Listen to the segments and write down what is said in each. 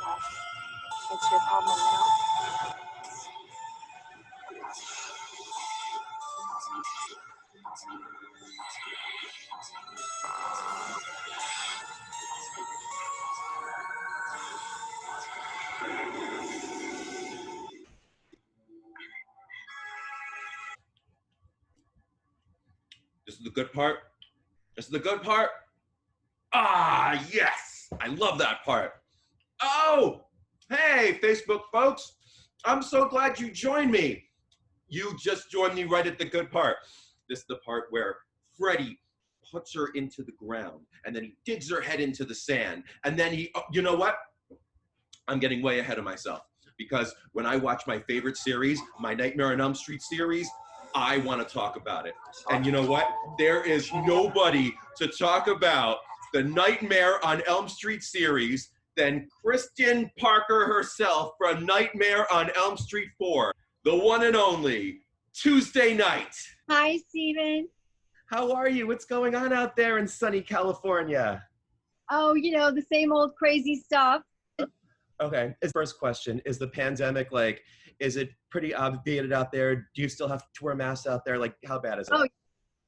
It's your problem now. This is the good part. This is the good part. Ah, yes. I love that part. Oh, hey, Facebook folks. I'm so glad you joined me. You just joined me right at the good part. This is the part where Freddie puts her into the ground and then he digs her head into the sand. And then you know what? I'm getting way ahead of myself because when I watch my favorite series, my Nightmare on Elm Street series, I want to talk about it. And you know what? There is nobody to talk about the Nightmare on Elm Street series than Kristen Parker herself from Nightmare on Elm Street 4, the one and only Tuesday Night. Hi, Steven. How are you? What's going on out there in sunny California? Oh, you know, the same old crazy stuff. Okay, first question, is the pandemic, like, is it pretty obviated out there? Do you still have to wear masks out there? Like, how bad is it? Oh,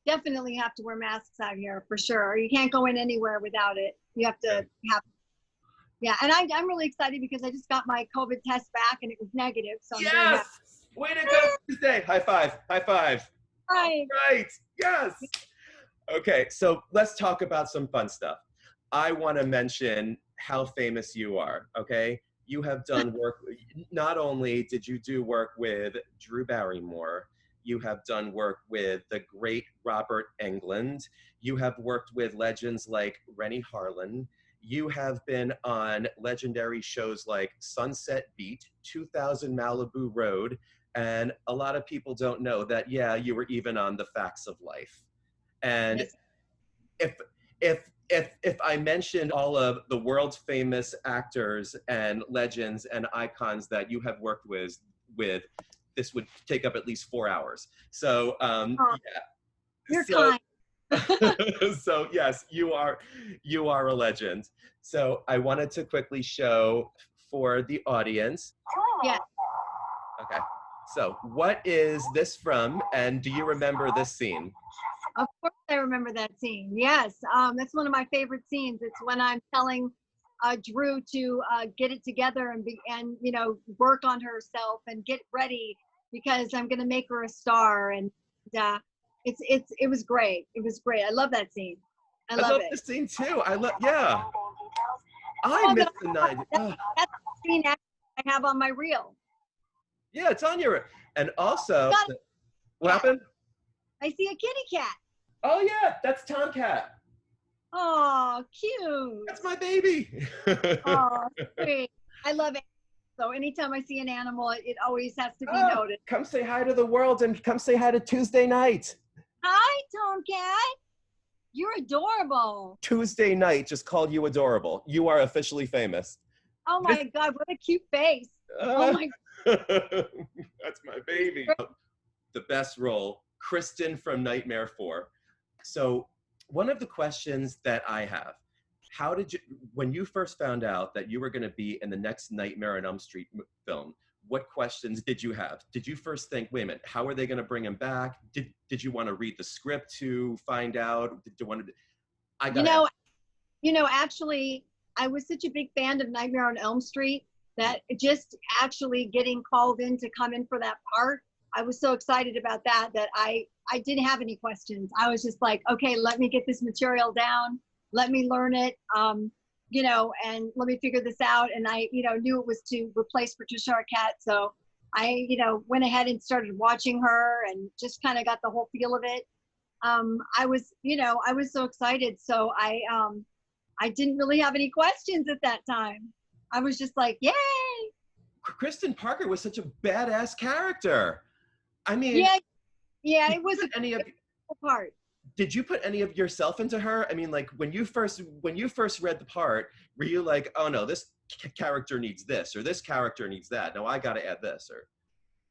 definitely have to wear masks out here for sure. You can't go in anywhere without it. You have to have, yeah. And I'm really excited because I just got my COVID test back and it was negative. So yes! Way to go, Tuesday. High five, high five. Right. Right, yes. Okay, so let's talk about some fun stuff. I want to mention how famous you are, okay? You have done work, not only did you do work with Drew Barrymore, you have done work with the great Robert Englund, you have worked with legends like Rennie Harlin, you have been on legendary shows like Sunset Beat, 2000 Malibu Road, and a lot of people don't know that, yeah, you were even on The Facts of Life. And if I mentioned all of the world's famous actors and legends and icons that you have worked with, this would take up at least 4 hours. So yeah. You're kind. So yes, you are a legend. So I wanted to quickly show for the audience. Yeah. Okay. So what is this from, and do you remember this scene? Of course I remember that scene. Yes, that's one of my favorite scenes. It's when I'm telling Drew to get it together and you know, work on herself and get ready because I'm going to make her a star. And it was great. It was great. I love that scene. I love it. The scene too. Yeah. I missed the 90s. That's the scene I have on my reel. Yeah, it's on your, and also, what happened? I see a kitty cat. Oh yeah, that's Tomcat. Oh, cute. That's my baby. Oh, sweet. I love it. So anytime I see an animal, it always has to be noted. Come say hi to the world and come say hi to Tuesday Night. Hi, Tomcat. You're adorable. Tuesday Night just called you adorable. You are officially famous. Oh my God, what a cute face. Oh my God. That's my baby. The best role, Kristen from Nightmare 4. So one of the questions that I have, how did you, when you first found out that you were going to be in the next Nightmare on Elm Street film, what questions did you have? Did you first think, wait a minute, how are they going to bring him back? Did you want to read the script to find out? Did you want to, you know, actually, I was such a big fan of Nightmare on Elm Street that just actually getting called in to come in for that part, I was so excited about that I didn't have any questions. I was just like, okay, let me get this material down. Let me learn it, you know, and let me figure this out. And I, you know, knew it was to replace Patricia Arquette. So I, you know, went ahead and started watching her and just kind of got the whole feel of it. I was, you know, I was so excited. So I didn't really have any questions at that time. I was just like, yay. Kristen Parker was such a badass character. I mean, yeah, it was any of part. Did you put any of yourself into her? I mean, like when you first read the part, were you like, oh no, this character needs this, or this character needs that. No, I got to add this, or?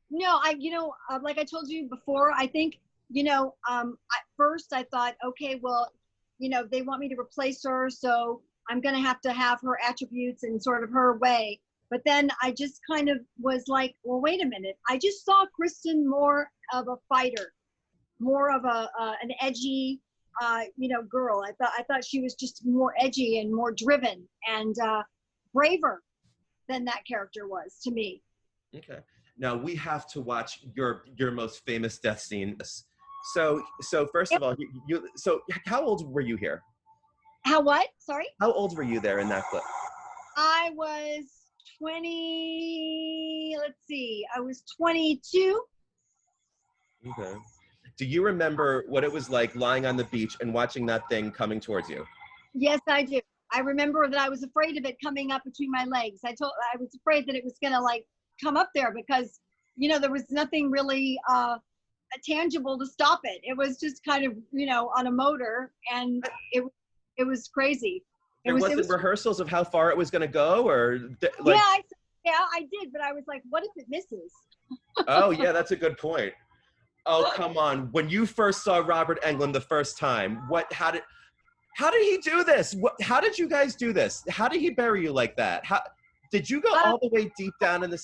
No, you know, like I told you before, I think, you know, at first I thought, okay, well, you know, they want me to replace her. So, I'm going to have her attributes and sort of her way. But then I just kind of was like, well, wait a minute. I just saw Kristen more of a fighter, more of an edgy, girl. I thought she was just more edgy and more driven and braver than that character was to me. Okay. Now we have to watch your most famous death scene. So first of all, so how old were you here? How what? Sorry? How old were you there in that clip? I was 20, let's see, I was 22. Okay. Do you remember what it was like lying on the beach and watching that thing coming towards you? Yes, I do. I remember that I was afraid of it coming up between my legs. I was afraid that it was gonna like come up there because, there was nothing really tangible to stop it. It was just kind of, on a motor, and it was crazy. There wasn't rehearsals of how far it was going to go, or like, I did, but I was like, what if it misses? Oh yeah, that's a good point. Oh come on! When you first saw Robert Englund the first time, how did he do this? How did you guys do this? How did he bury you like that? How did you go all the way deep down in the?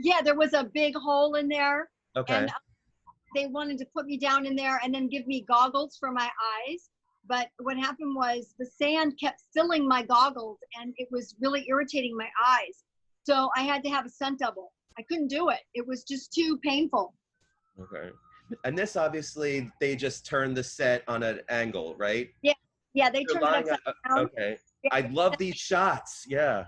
Yeah, there was a big hole in there. Okay. And they wanted to put me down in there and then give me goggles for my eyes. But what happened was the sand kept filling my goggles and it was really irritating my eyes. So I had to have a stunt double. I couldn't do it. It was just too painful. Okay. And this obviously, they just turned the set on an angle, right? Yeah, they turned it upside down. Okay. I love these shots. Yeah.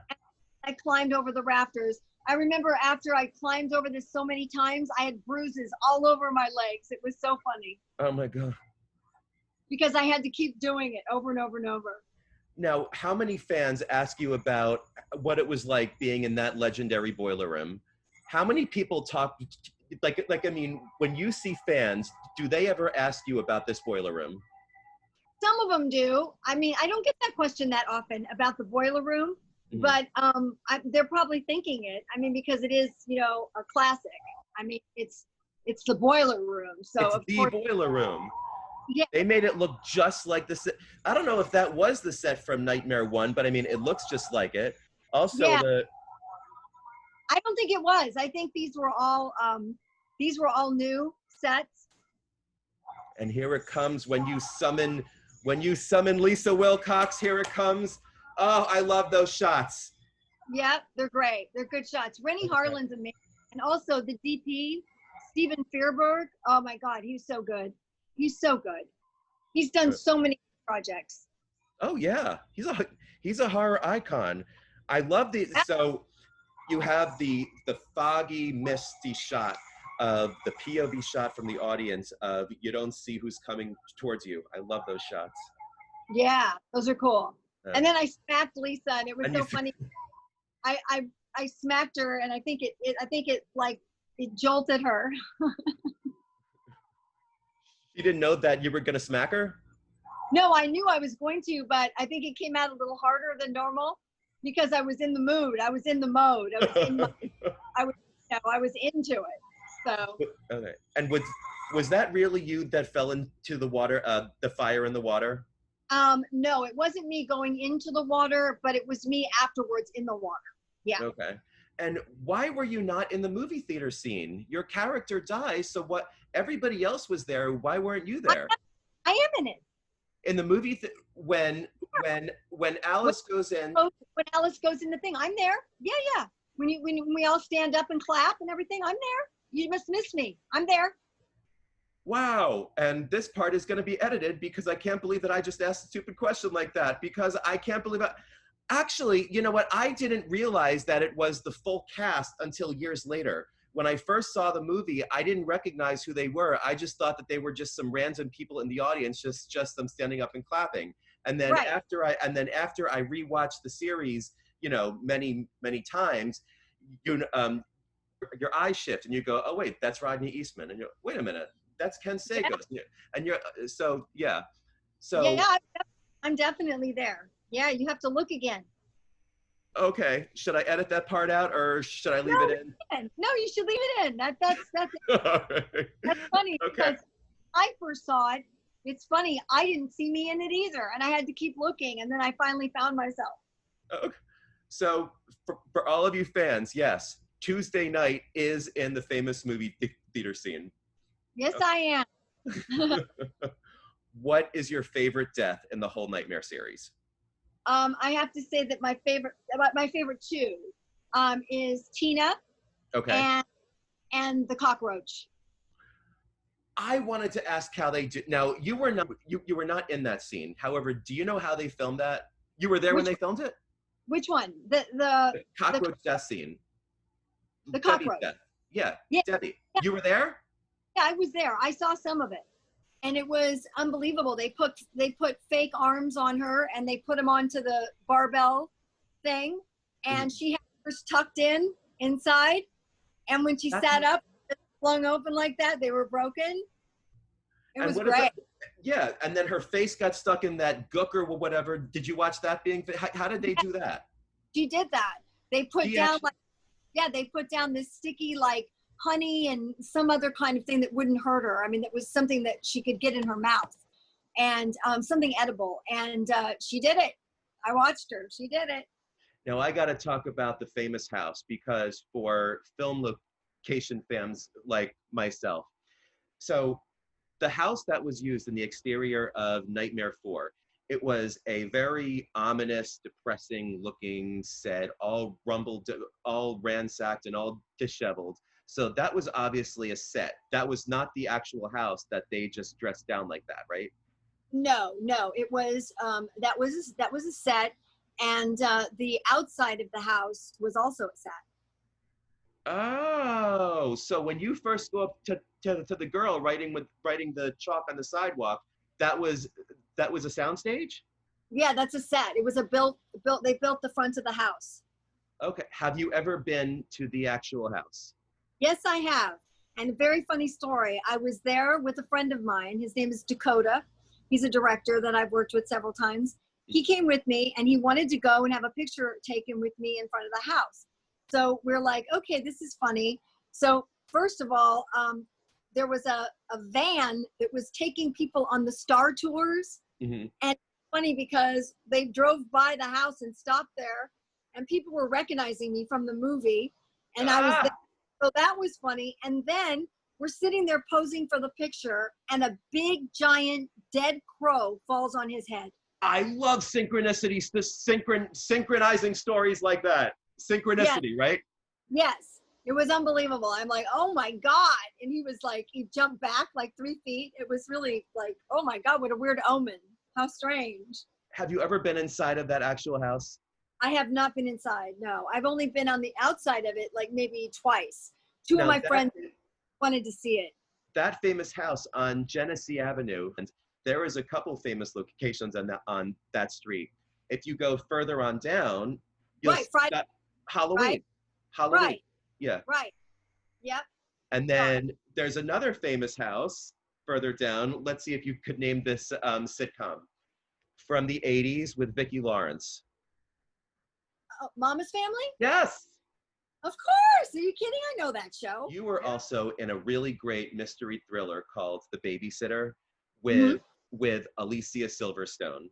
I climbed over the rafters. I remember after I climbed over this so many times, I had bruises all over my legs. It was so funny. Oh my God. Because I had to keep doing it over and over and over. Now, how many fans ask you about what it was like being in that legendary boiler room? How many people talk, I mean, when you see fans, do they ever ask you about this boiler room? Some of them do. I mean, I don't get that question that often about the boiler room. Mm-hmm. But they're probably thinking it. I mean, because it is, a classic. I mean, it's the boiler room. So it's the boiler room. Yeah. They made it look just like the set. I don't know if that was the set from Nightmare 1, but I mean, it looks just like it. Also, I don't think it was. I think these were all new sets. And here it comes when you summon Lisa Wilcox. Here it comes. Oh, I love those shots. Yeah, they're great. They're good shots. Rennie Harlin's amazing. And also the DP, Steven Fierberg. Oh my God, he's so good. He's so good. He's done so many projects. Oh yeah, he's a horror icon. I love so you have the foggy, misty shot of the POV shot from the audience of you don't see who's coming towards you. I love those shots. Yeah, those are cool. And then I smacked Lisa, and it was so funny. I smacked her, and I think it jolted her. You didn't know that you were gonna smack her? No, I knew I was going to, but I think it came out a little harder than normal because I was in the mood. I was in the mode. I was into it. So. Okay. And was that really you that fell into the water? The fire in the water? No, it wasn't me going into the water, but it was me afterwards in the water. Yeah. Okay. And why were you not in the movie theater scene? Your character dies, so what? Everybody else was there. Why weren't you there? I am in it. In the movie, when Alice goes in. When Alice goes in the thing, I'm there. Yeah. When we all stand up and clap and everything, I'm there. You must miss me. I'm there. Wow, and this part is going to be edited because I can't believe that I just asked a stupid question like that because I can't believe it. Actually, you know what? I didn't realize that it was the full cast until years later. When I first saw the movie, I didn't recognize who they were. I just thought that they were just some random people in the audience, just them standing up and clapping. And then after I rewatched the series, many times, your eyes shift and you go, oh wait, that's Rodney Eastman, and you're wait a minute. That's Ken Sagoes. Yeah. And you're so. Yeah, I'm definitely there. Yeah, you have to look again. Okay, should I edit that part out or should I leave it in? No, you should leave it in. That's right. That's funny because I first saw it. it's funny. I didn't see me in it either, and I had to keep looking, and then I finally found myself. Okay. So for all of you fans, yes, Tuesday Night is in the famous movie theater scene. Yes, I am. What is your favorite death in the whole Nightmare series? I have to say that my favorite two is Tina Okay. and the cockroach. I wanted to ask how they do. Now, you were not in that scene. However, do you know how they filmed that? You were there when they filmed it? Which one? The cockroach death scene. The Debbie's cockroach. death. Yeah, Yeah. Debbie. Yeah. You were there? Yeah, I was there. I saw some of it, and it was unbelievable. They put fake arms on her, and they put them onto the barbell thing, and she had hers tucked in inside, and when she sat up, it flung open like that. They were broken. It was great. Yeah, and then her face got stuck in that gook or whatever. Did you watch that being? How did they do that? She did that. They put down they put down this sticky like honey and some other kind of thing that wouldn't hurt her. I mean, it was something that she could get in her mouth, and something edible. And she did it. I watched her. She did it. Now I got to talk about the famous house, because for film location fans like myself, so the house that was used in the exterior of Nightmare 4, it was a very ominous, depressing looking set, all rumbled, all ransacked and all disheveled. So that was obviously a set. That was not the actual house that they just dressed down like that, right? No, it was that was a set, and the outside of the house was also a set. Oh, so when you first go up to the girl writing the chalk on the sidewalk, that was a soundstage? Yeah, that's a set. It was they built the front of the house. Okay. Have you ever been to the actual house? Yes, I have. And a very funny story. I was there with a friend of mine. His name is Dakota. He's a director that I've worked with several times. He came with me, and he wanted to go and have a picture taken with me in front of the house. So we're like, okay, this is funny. So first of all, there was a van that was taking people on the Star Tours. Mm-hmm. And it's funny because they drove by the house and stopped there, and people were recognizing me from the movie. And I was there. So that was funny. And then we're sitting there posing for the picture, and a big, giant, dead crow falls on his head. I love synchronicities, synchronizing stories like that. Synchronicity, right? Yes. It was unbelievable. I'm like, oh my God. And he was like, he jumped back like 3 feet. It was really like, oh my God, what a weird omen. How strange. Have you ever been inside of that actual house? I have not been inside. No, I've only been on the outside of it, like maybe twice. Two of my friends wanted to see it. That famous house on Genesee Avenue, and there is a couple famous locations on that street. If you go further on down, you'll see that Halloween. Right. Halloween. Right. Yeah. Right. Yep. And then there's another famous house further down. Let's see if you could name this sitcom from the 80s with Vicki Lawrence. Mama's Family? Yes. Of course. Are you kidding? I know that show. You were also in a really great mystery thriller called The Babysitter with Alicia Silverstone.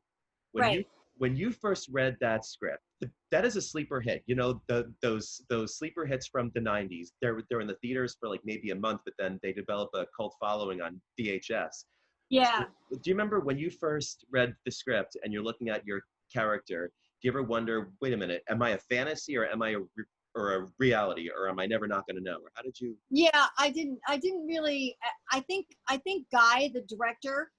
When you first read that script, that is a sleeper hit. You know, those sleeper hits from the 90s. They're in the theaters for like maybe a month, but then they develop a cult following on VHS. Yeah. So, do you remember when you first read the script and you're looking at your character? Do you ever wonder, wait a minute, am I a fantasy or am I a reality, or am I never not going to know? Or how did you? Yeah, I didn't really. I think Guy, the director,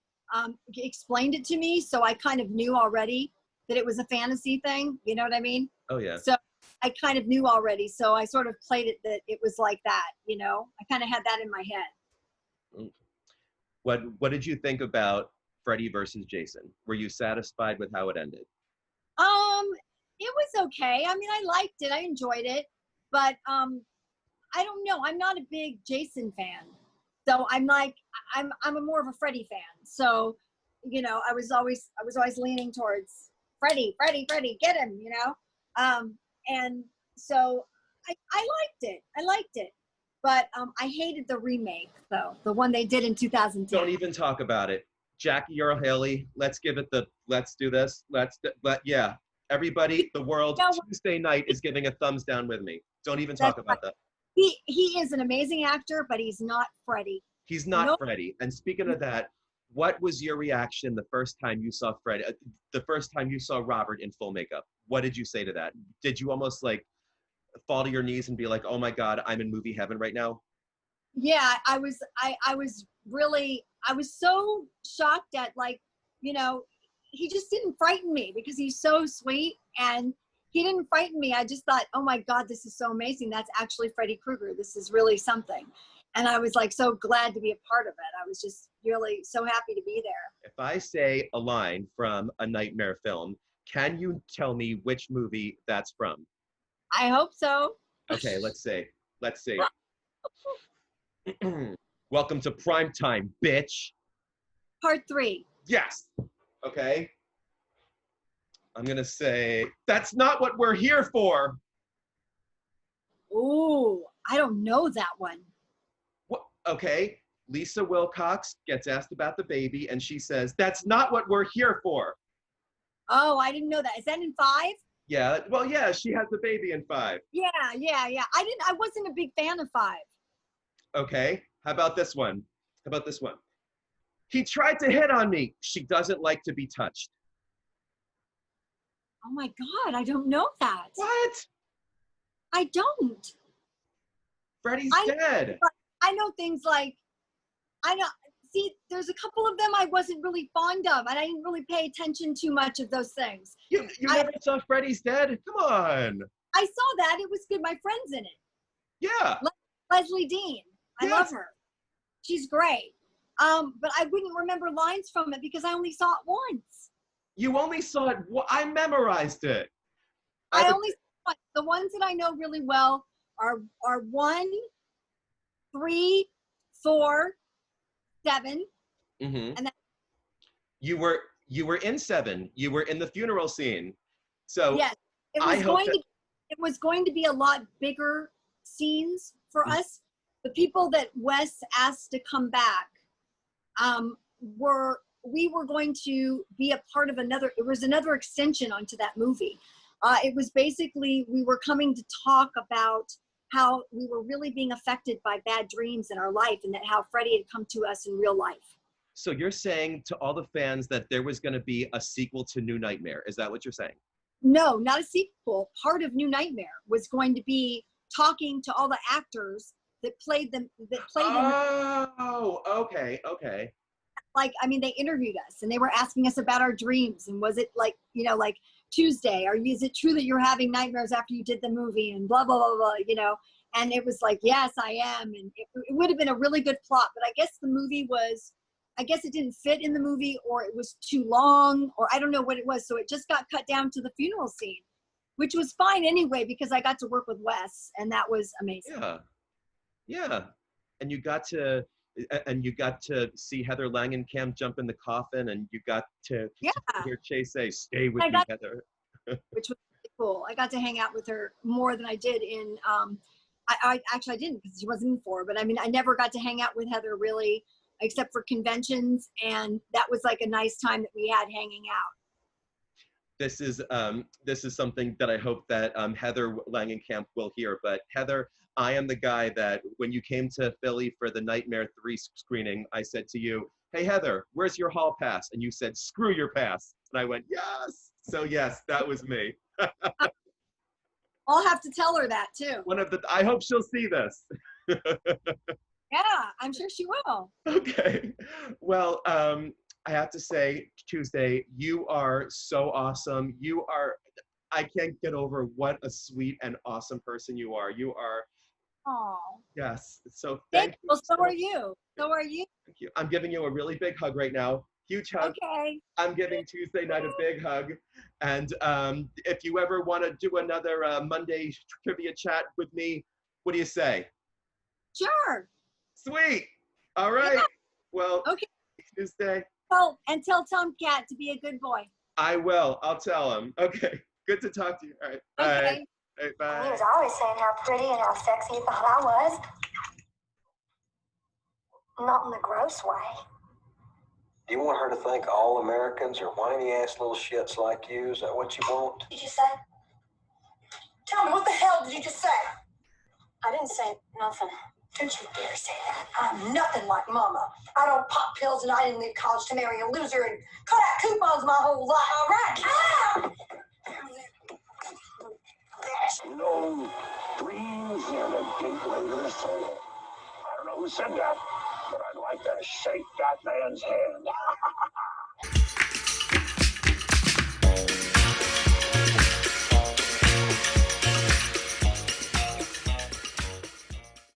explained it to me, so I kind of knew already that it was a fantasy thing. You know what I mean? Oh yeah. So I kind of knew already, so I sort of played it that it was like that. You know, I kind of had that in my head. What did you think about Freddy versus Jason? Were you satisfied with how it ended? It was okay. I mean, I liked it. I enjoyed it, but I don't know. I'm not a big Jason fan, so I'm a more of a Freddy fan. So, you know, I was always leaning towards Freddy, get him, you know. And so I liked it, but I hated the remake though, the one they did in 2010. Don't even talk about it. Jackie Earl Haley. Let's give it the. Let's do this. Yeah. Everybody, the world, No, Tuesday night is giving a thumbs down with me. Don't even talk about that. he is an amazing actor, but he's not Freddie. He's not Nope. Freddie. And speaking of that, what was your reaction the first time you saw Freddie? The first time you saw Robert in full makeup? What did you say to that? Did you almost like fall to your knees and be like, "Oh my God, I'm in movie heaven right now"? Yeah, I was so shocked at, like, you know, he just didn't frighten me because he's so sweet, and he didn't frighten me. I just thought, oh my God, this is so amazing. That's actually Freddy Krueger. This is really something. And I was like so glad to be a part of it. I was just really so happy to be there. If I say a line from a Nightmare film, can you tell me which movie that's from? I hope so. Okay, let's see. Welcome to prime time, bitch. Part 3. Yes. Okay. I'm gonna say, that's not what we're here for. Ooh, I don't know that one. What? Okay. Lisa Wilcox gets asked about the baby, and she says, "That's not what we're here for." Oh, I didn't know that. Is that in 5? Yeah. Well, yeah. She has the baby in 5. Yeah. I wasn't a big fan of 5. Okay. How about this one? He tried to hit on me. She doesn't like to be touched. Oh my God, I don't know that. What? I don't. Freddy's dead. I know things like, see, there's a couple of them I wasn't really fond of, and I didn't really pay attention too much of those things. You never saw Freddy's Dead? Come on. I saw that. It was good. My friend's in it. Yeah. Leslie Dean. I love her. She's great. But I wouldn't remember lines from it because I only saw it once. You only saw it. I memorized it. I only saw it. The ones that I know really well are 1, 3, 4, 7. Mm-hmm. And then you were in 7. You were in the funeral scene. So yes, it was going to be a lot bigger scenes for us. The people that Wes asked to come back we were going to be a part of another extension onto that movie. It was basically, we were coming to talk about how we were really being affected by bad dreams in our life, and that how Freddy had come to us in real life. So you're saying to all the fans that there was going to be a sequel to New Nightmare. Is that what you're saying? No, not a sequel. Part of New Nightmare was going to be talking to all the actors that played them. Oh, okay. Like, I mean, they interviewed us and they were asking us about our dreams, and was it like, like Tuesday, is it true that you're having nightmares after you did the movie, and blah blah blah blah, and it was like, yes, I am. And it would have been a really good plot, but I guess it didn't fit in the movie, or it was too long, or I don't know what it was, so it just got cut down to the funeral scene, which was fine anyway because I got to work with Wes, and that was amazing. Yeah. And you got to see Heather Langenkamp jump in the coffin, and you got to hear Chase say, "Stay with me, Heather." Which was really cool. I got to hang out with her more than I did in, I actually didn't because she wasn't in 4, but I mean, I never got to hang out with Heather really, except for conventions, and that was like a nice time that we had hanging out. This is something that I hope that Heather Langenkamp will hear. But Heather, I am the guy that when you came to Philly for the Nightmare 3 screening, I said to you, "Hey Heather, where's your hall pass?" And you said, "Screw your pass." And I went, "Yes." So yes, that was me. I'll have to tell her that too. I hope she'll see this. Yeah, I'm sure she will. Okay. Well, I have to say, Tuesday, you are so awesome. I can't get over what a sweet and awesome person you are. You are. Oh. Yes. So thank you. Well, so so are you. So are you. Thank you. I'm giving you a really big hug right now. Huge hug. Okay. I'm giving Tuesday night a big hug. And if you ever want to do another Monday trivia chat with me, what do you say? Sure. Sweet. All right. Yeah. Well, okay. Tuesday. Oh, and tell Tomcat to be a good boy. I will. I'll tell him. Okay. Good to talk to you. All right. Bye. Okay. All right, bye. He was always saying how pretty and how sexy he thought I was. Not in the gross way. Do you want her to think all Americans are whiny-ass little shits like you? Is that what you want? Did you say? Tell me, what the hell did you just say? I didn't say nothing. Don't you dare say that. I'm nothing like Mama. I don't pop pills and I didn't leave college to marry a loser and cut out coupons my whole life. All right. Ah! No dreams and a gateway soul. I don't know who said that, but I'd like to shake that man's hand.